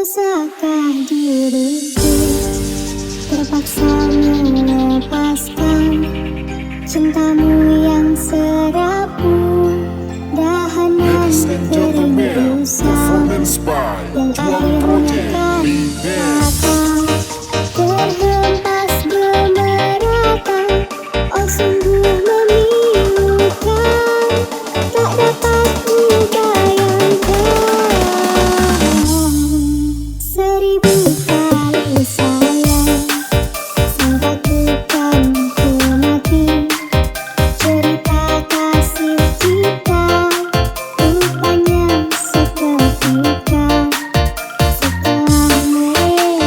Bisatkah diriku terpaksa melepaskan cintamu yang serapu, dahanan keringkusan yang akhirnya kan akan terhempas gemerata. Oh sungguh memilukan, tak dapat kubayangkan. Seribu kali sayang, sampai ku kan ku mati. Cerita kasih kita rupanya seketika setelah melewati.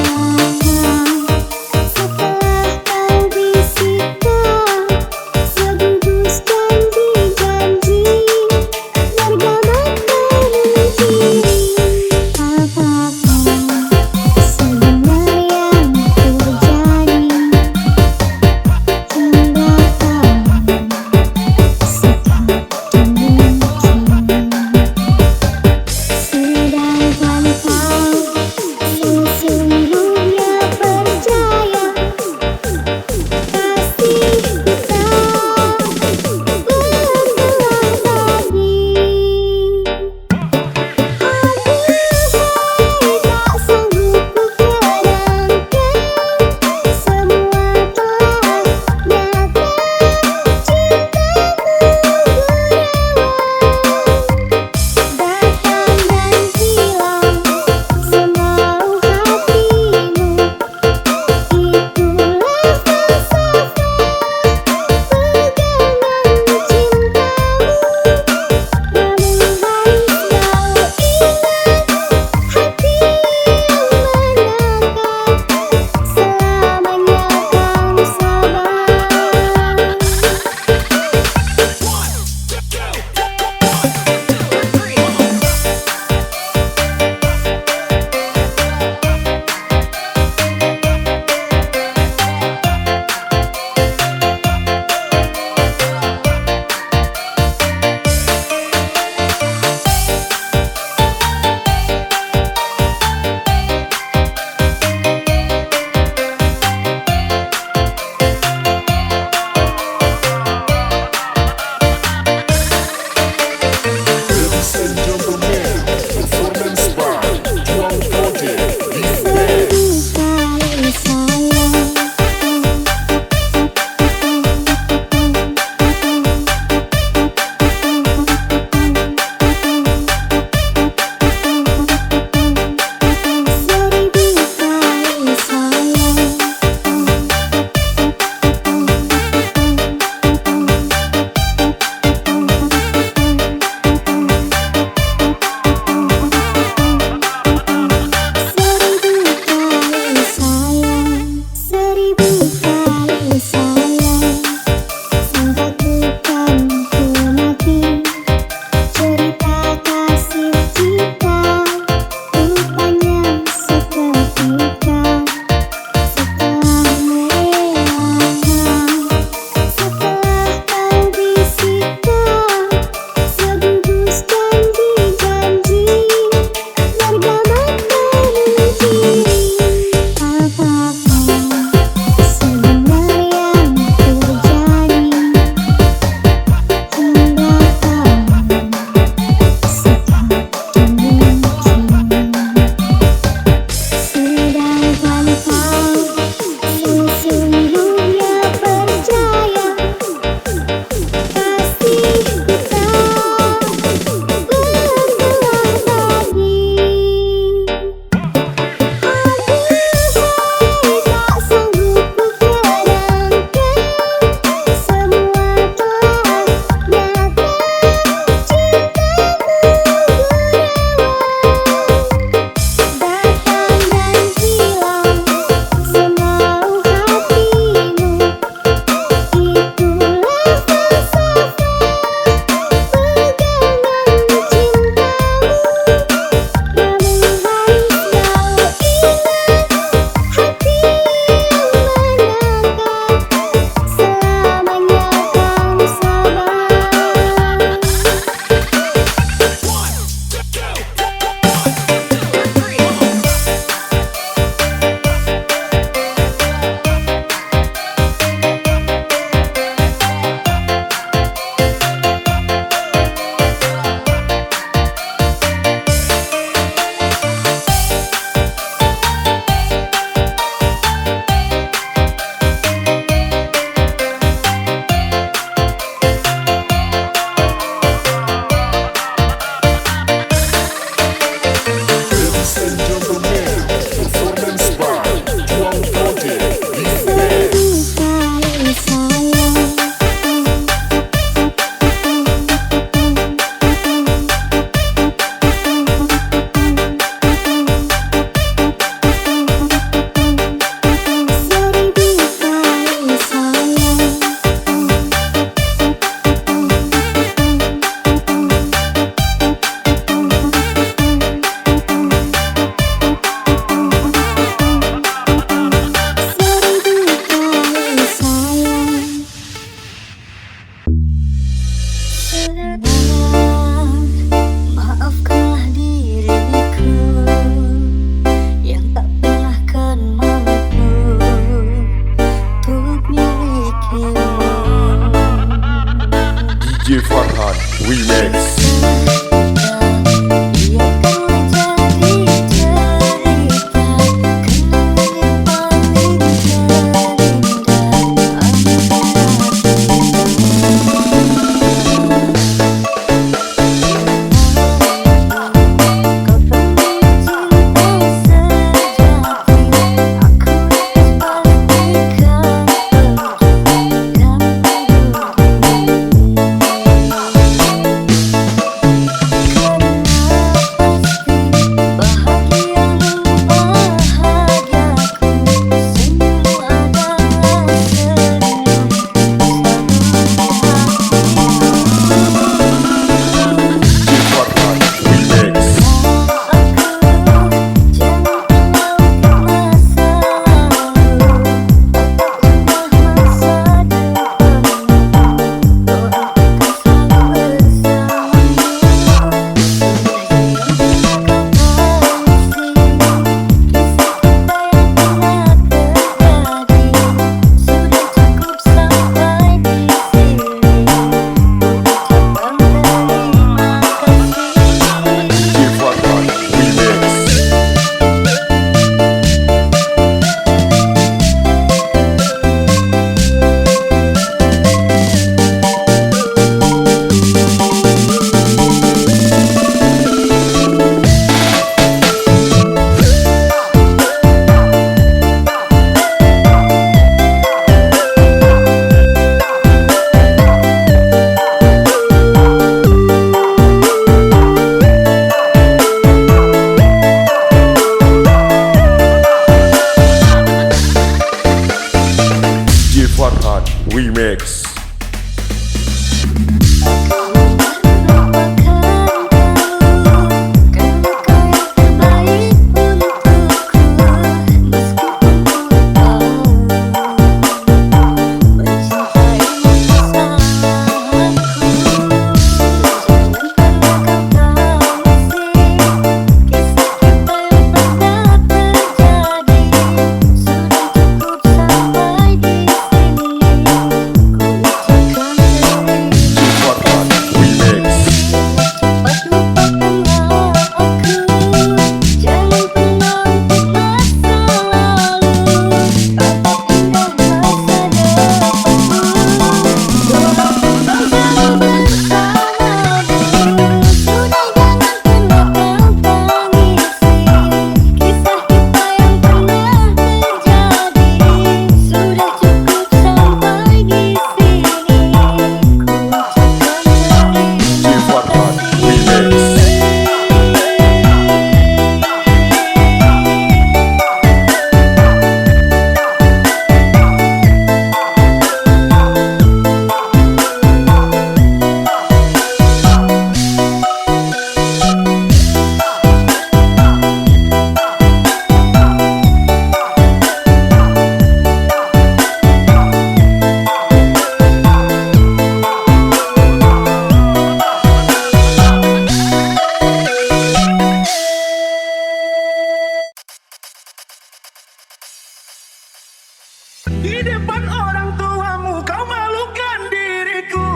Di depan orang tuamu kau malukan diriku.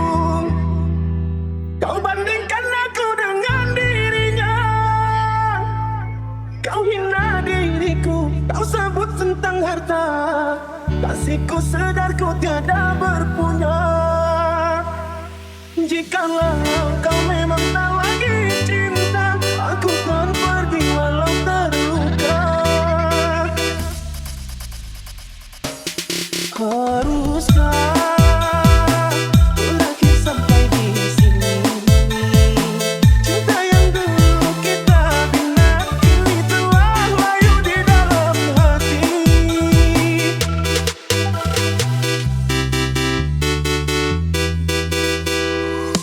Kau bandingkan aku dengan dirinya. Kau hina diriku, kau sebut tentang harta. Kasihku sedar ku tiada berpunya. Jikalau kau memang tak lagi cinta, aku kan pergi walau terluka. Haruskah berakhir sampai di sini? Cinta yang dulu kita bina kini telah layu di dalam hati.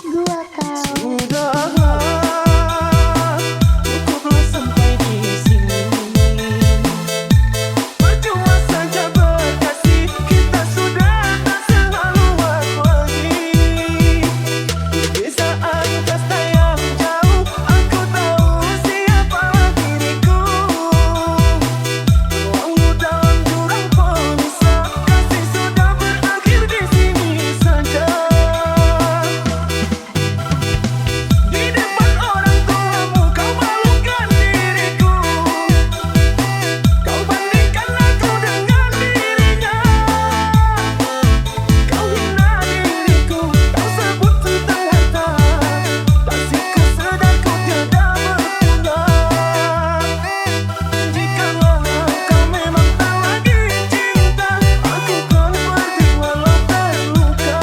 Gua kau Sudahlah, cukuplah sampai di sini. Percuma saja berkasih, kita sudah tak sehaluan lagi. Di saat kasta yang jauh, aku tahu siapalah diriku. Ruangmu dalam jurang pemisah, kasih sudah berakhir di sini saja. Di depan orang tuamu kau malukan diriku. Kau bandingkan aku dengan dirinya. Kau hina diriku, kau sebut tentang harta. Kasihku sedar ku tiada berguna. Jikalau kau memang tak lagi cinta, aku kan pergi walau terluka.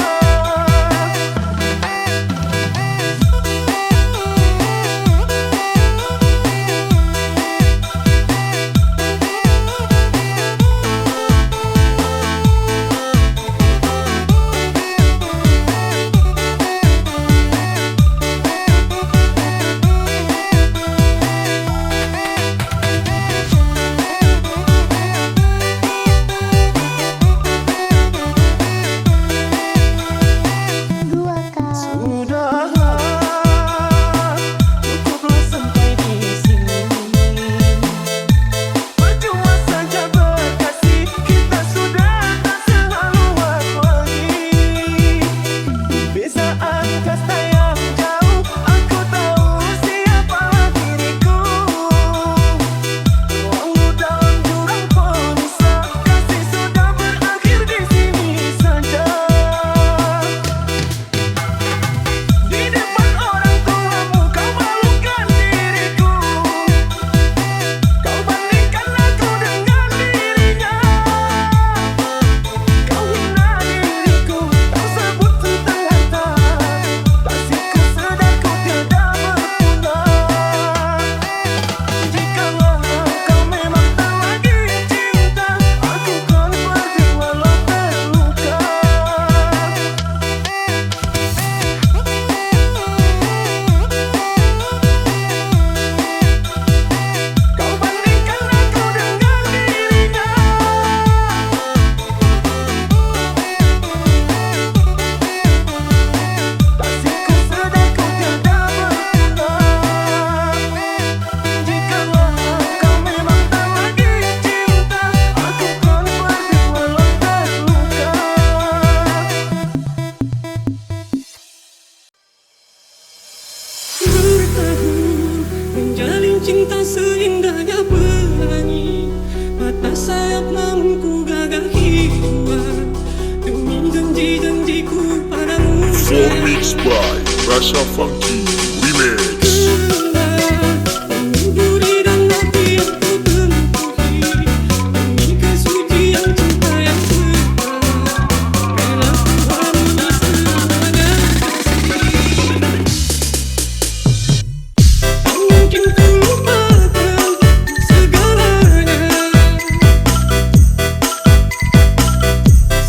Gua kau Sudahlah, cukuplah sampai di sini. Percuma saja berkasih, kita sudah tak sehaluan lagi. Di saat kasta yang jauh, aku tahu siapalah diriku. Ruangmu dalam jurang pemisah, kasih sudah berakhir di sini saja. Di depan orang tuamu kau malukan diriku. Kau bandingkan aku dengan dirinya. Kau hina diriku, kau sebut tentang harta. Kasihku sedar ku tiada berguna. Jikalau kau memang tak lagi cinta, aku kan pergi walau terluka. Kau bandingkan aku dengan dirinya. Kasihku sedar ku tiada berguna. Jikalau kau memang tak lagi cinta, aku kan pergi walau terluka. Bertahun menjalin cinta seindahnya pelangi, mata sayap namun ku gagahi kuat demi janji-janjiku padamu. Four mixed by Rasha Funky Remix. Menghiburi dan hati yang ku tempuhi demi kesucian cinta yang setia, rela ku harmoni selamanya kasih. Tak mungkin ku lupakan segalanya.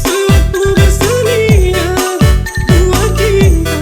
Sewaktu berseminya dua cinta,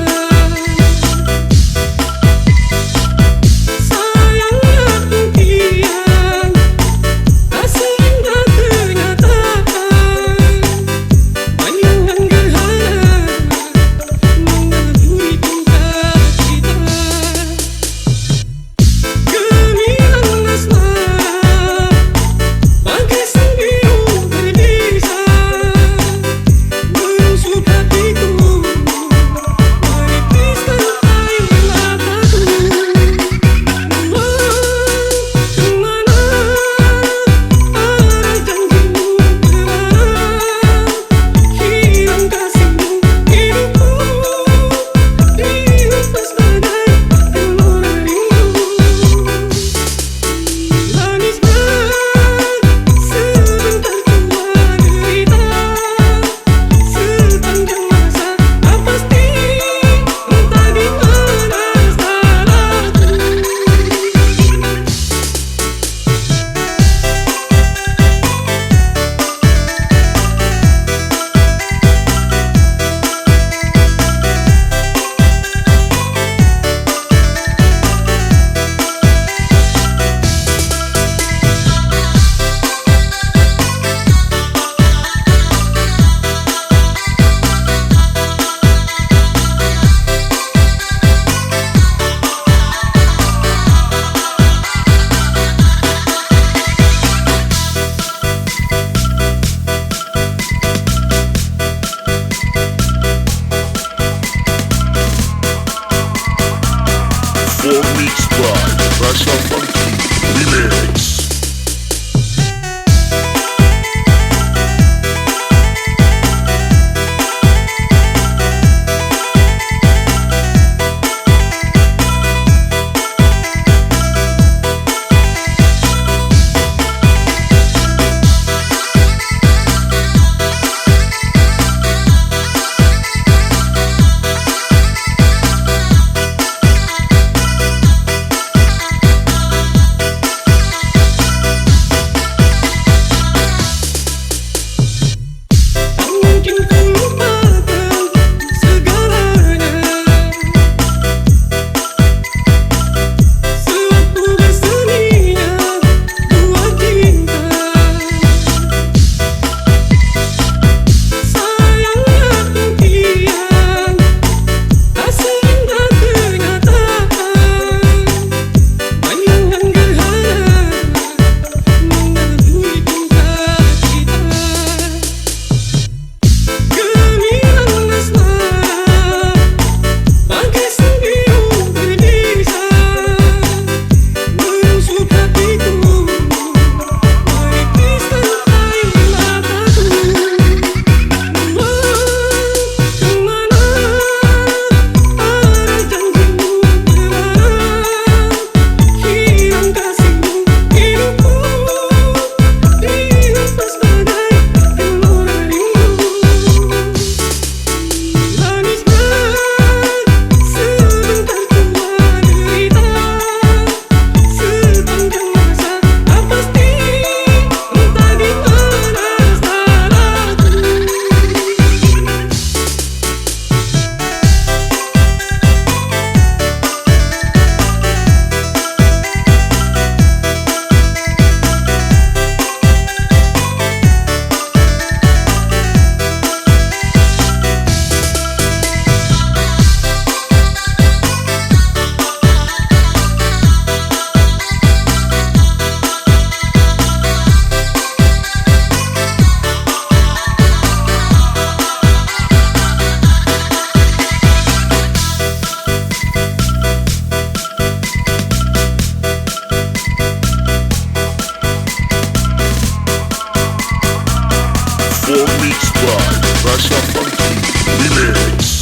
Rasha Funky Remix.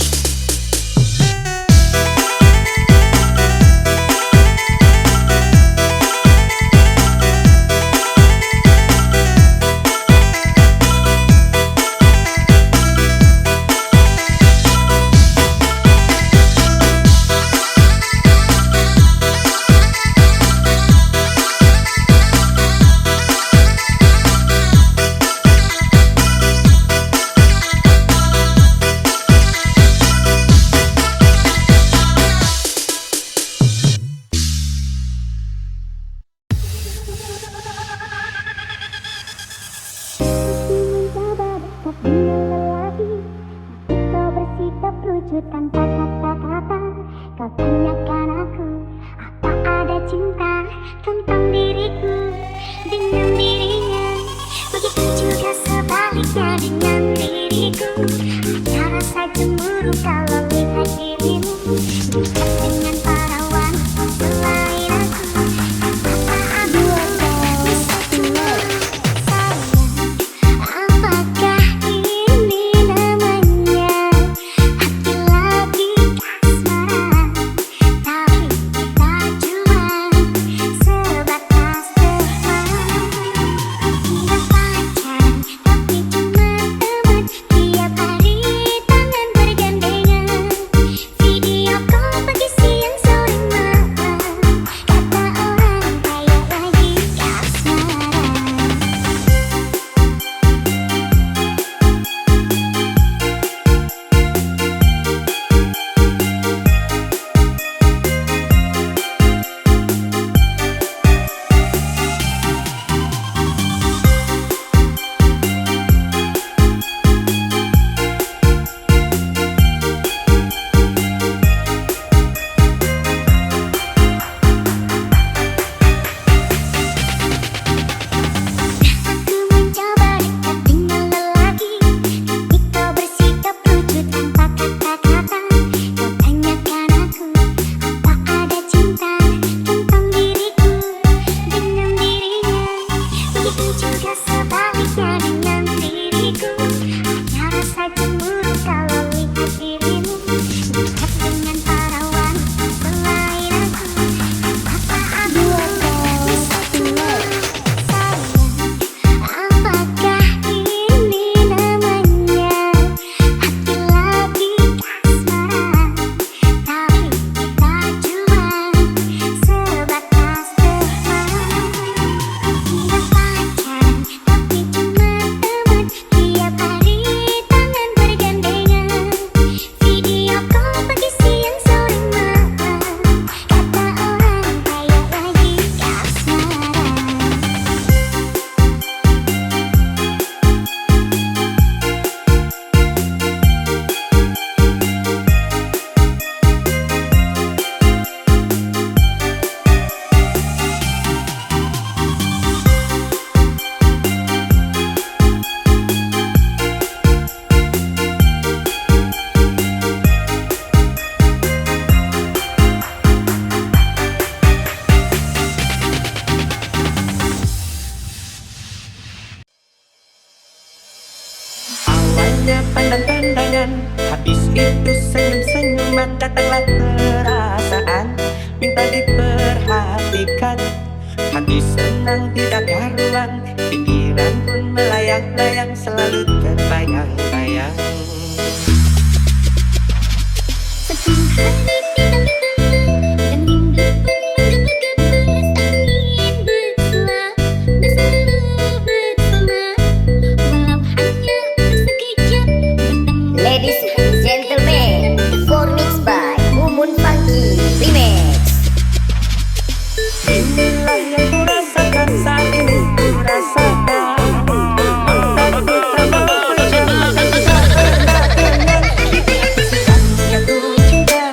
Tanpa kata-kata kau tanyakan aku, apa ada cinta tentang diriku dengan dirinya. Begitu juga sebaliknya dengan diriku. Ada rasa cemburu kalau lihat dirimu dekat dengan para wanita selain aku. Apa aku bisa tinggal sayang? Apakah ini namanya hati lagi kasmaran? Tapi kita cuma sebatas teman. Tidak pacaran tapi cuma teman. Tiap hari tangan bergandengan. Video call pagi siang sore malam. Kata orang kayak lagi kasmaran. Aku mencoba dekat dengan lelaki, tapi kau bersikap lucu tanpa kata-kata. Kau tanyakan aku, apa ada cinta tentang diriku dengan dirinya. Begitu juga sebaliknya dengan diriku. Ada rasa cemburu kalau lihat dirimu dekat dengan para wanita selain aku. Apa aku bisa tinggal sayang? Apakah ini namanya hati lagi kasmaran? Tapi kita cuma sebatas teman. Tidak pacaran tapi cuma teman. Tiap hari tangan bergandengan. Video call pagi siang sore malam. Kata orang kayak lagi kasmaran. Awalnya pandang-pandangan, habis itu senyum-senyuman. Datanglah perasaan, minta diperhatikan. Hati senang tidak karuan, pikiran pun melayang-layang, selalu terbayang-bayang. Setiap hari kita bertemu dan rindu pun menggebu-gebu. Ingin bersama bersama, walau hanya sekejap bertemu. Ladies and gentlemen, for mixed by Umun Funky Remix. Inilah yang kurasakan saat ini, kurasakan. Masa ku terbawa, tak pernah kenal. Sekarang jatuh cinta.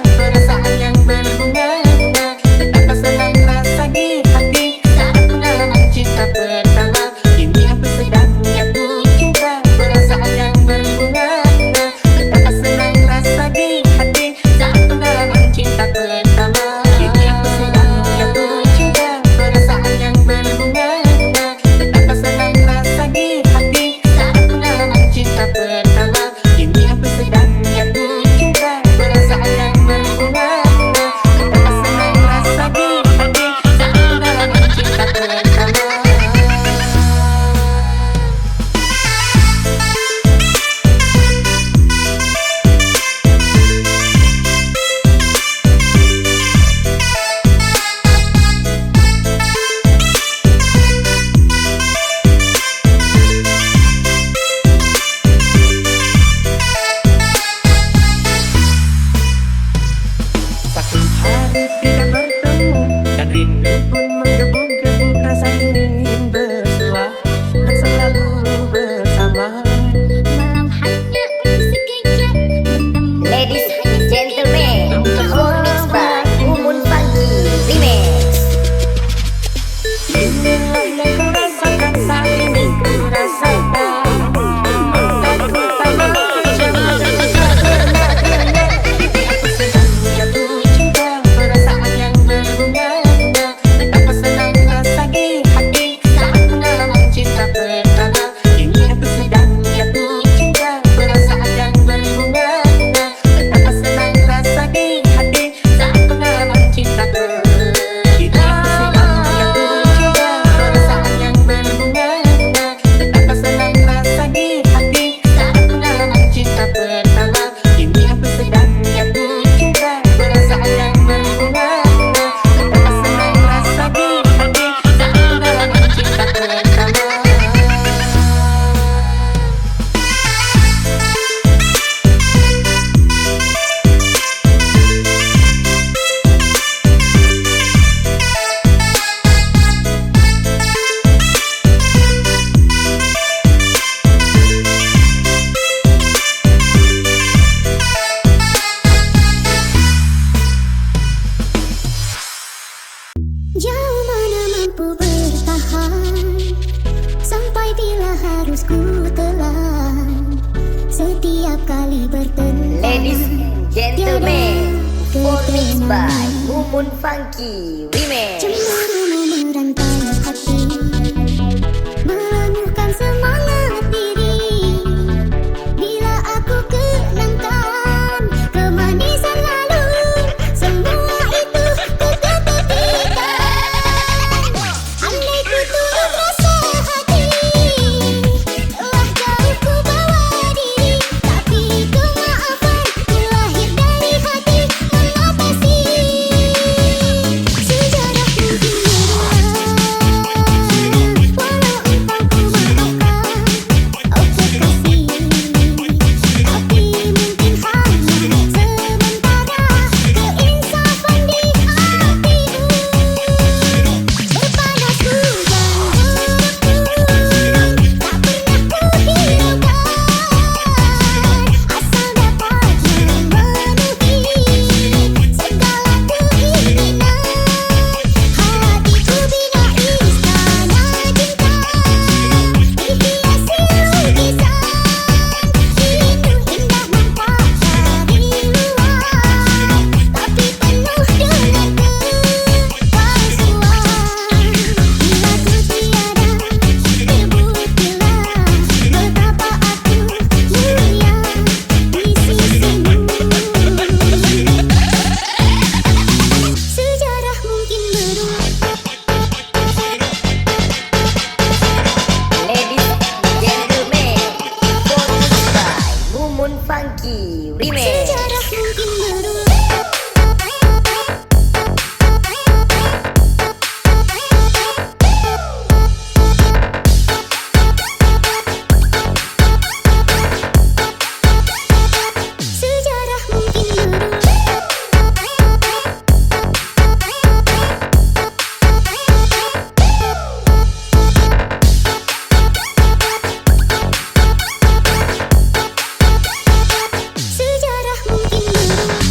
harus ku telan setiap kali bertemu. Ladies and gentlemen, performance by Mumun Funky Remix. Cemburu merantai hati, melanyuhkan semangat diri. Bila aku kenangkan kemanisan lalu, semua itu ku ketepikan. Andai ku turut rasa hati, telah jauh ku bawa diri, tapi kemaafan terlahir dari hati mengatasi sejarah mungkin berulang. Walau engkau ku maafkan, oke kasih, tapi mungkin hanya sementara keinsafan di hatiku. Berpanas hujan berpun, tak pernah ku hiraukan, asal dapat memenuhi segala keinginan. Hatiku bina istana cinta, dihiasi lukisan, rindu indah nampak dari luar, tapi penuh dengan kepalsuan. Bila ku tiada, terbuktilah betapa aku mulia di sisimu. Sejarah mungkin berulang. Ladies and gentlemen, performance by Mumun Funky Remix. Sejarah mungkin berulang. Sejarah mungkin berulang. Sejarah mungkin berulang.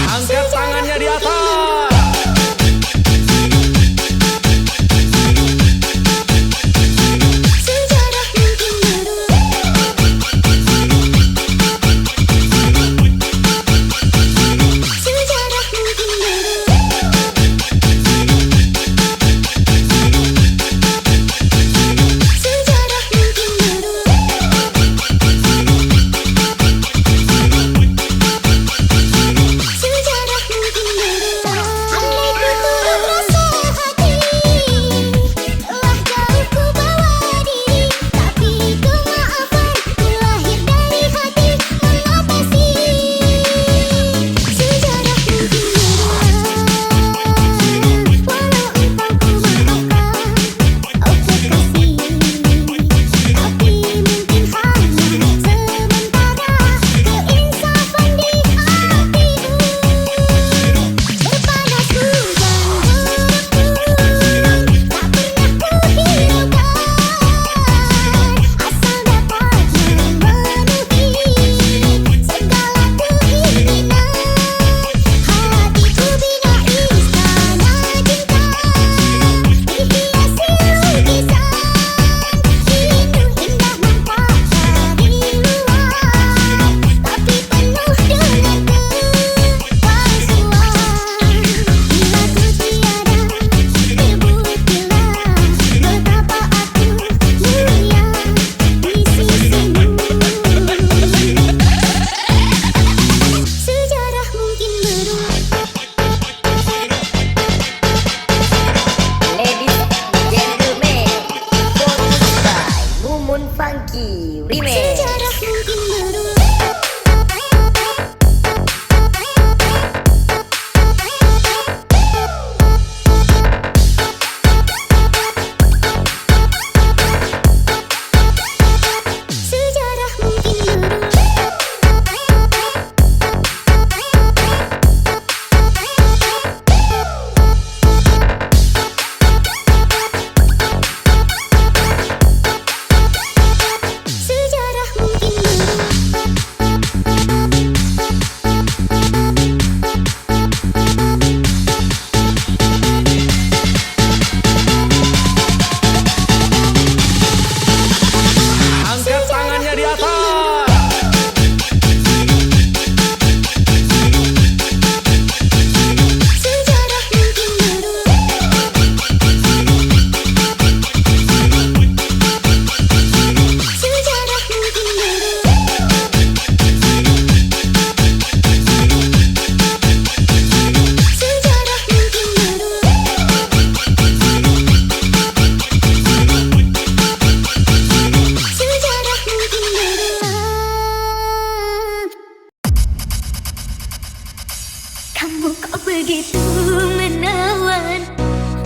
Angkat tangannya di atas. Sejarah mungkin berulang. Sejarah mungkin berulang. Sejarah mungkin berulang. Sejarah mungkin berulang. Andai ku turut rasa hati, telah jauh ku bawa diri, tapi kemaafan terlahir dari hati mengatasi sejarah mungkin berulang. Walau engkau ku maafkan, oke kasih, tapi mungkin hanya sementara keinsafan di hatiku. Berpanas hujan berpun, tak pernah ku hiraukan, asal dapat memenuhi segala keinginan. Hatiku bina istana cinta, dihiasi lukisan, rindu indah nampak dari luar, tapi penuh dengan kepalsuan. Bila ku tiada, terbuktilah betapa aku mulia di sisimu. Sejarah mungkin berulang. Ladies and gentlemen, performance by Mumun Funky Remix. Sejarah mungkin berulang. Sejarah mungkin berulang. Sejarah Kamu kok begitu menawan,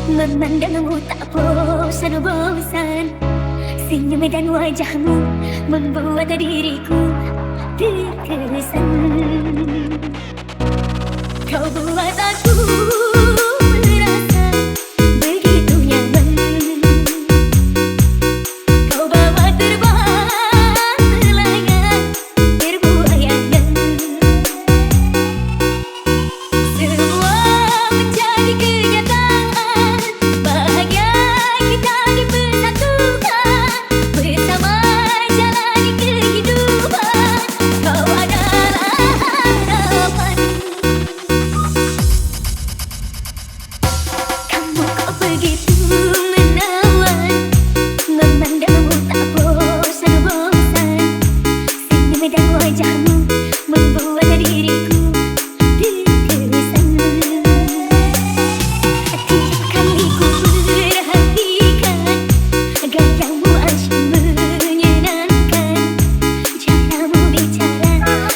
memandangmu tak bosan-bosan. Senyum dan wajahmu membuat diriku terkesan. Kau buat aku merasa begitu nyaman. Kau bawa terbang melayang berbuayangan. Semua menjadi kenyataan. Bahagia kita dipersatukan bersama jalani kehidupan. Kau adalah harapan. Kamu kok begitu menawan, memandangmu tak bosan-bosan. Senyum dan wajahmu membuat diriku terkesan. Tiap kali ku perhatikan gayamu asyik menyenangkan. Caramu bicara,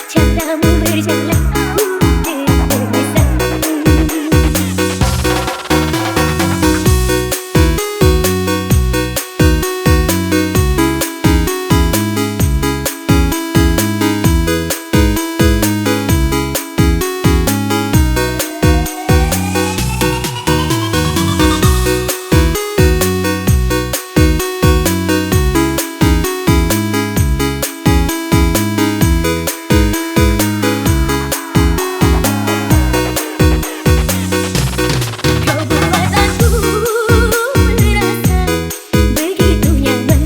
caramu berjalan, ku terkesan. Kau buat aku merasa begitu nyaman.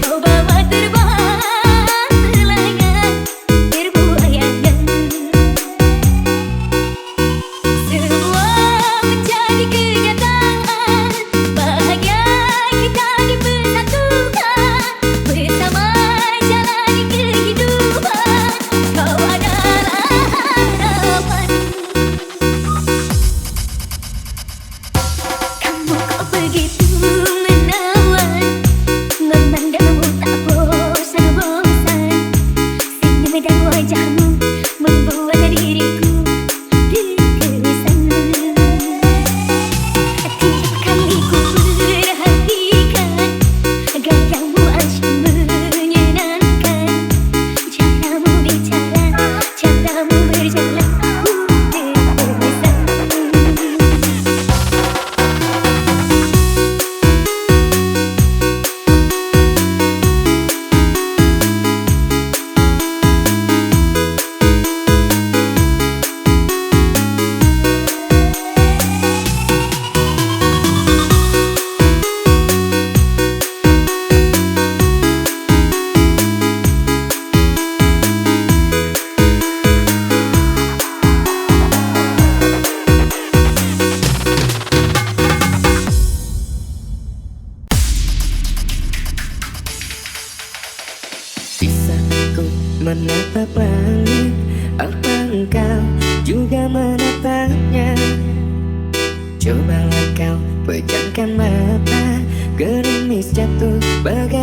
Kau bawa terbang melayang berbuayangan. Semua menjadi kenyataan. Bahagia kita dipersatukan bersama jalani kehidupan. Kau adalah harapan. Kamu kok begitu menawan, memandangmu tak bosan-bosan. Senyum dan wajahmu membuat diriku terkesan. Tiap kali ku perhatikan gayamu asyik menyenangkan. Caramu bicara, caramu berjalan, ku terkesan. Bisa ku menatap langit, apa engkau juga menatapnya? Cobalah kau pejamkan mata, gerimis jatuh bagai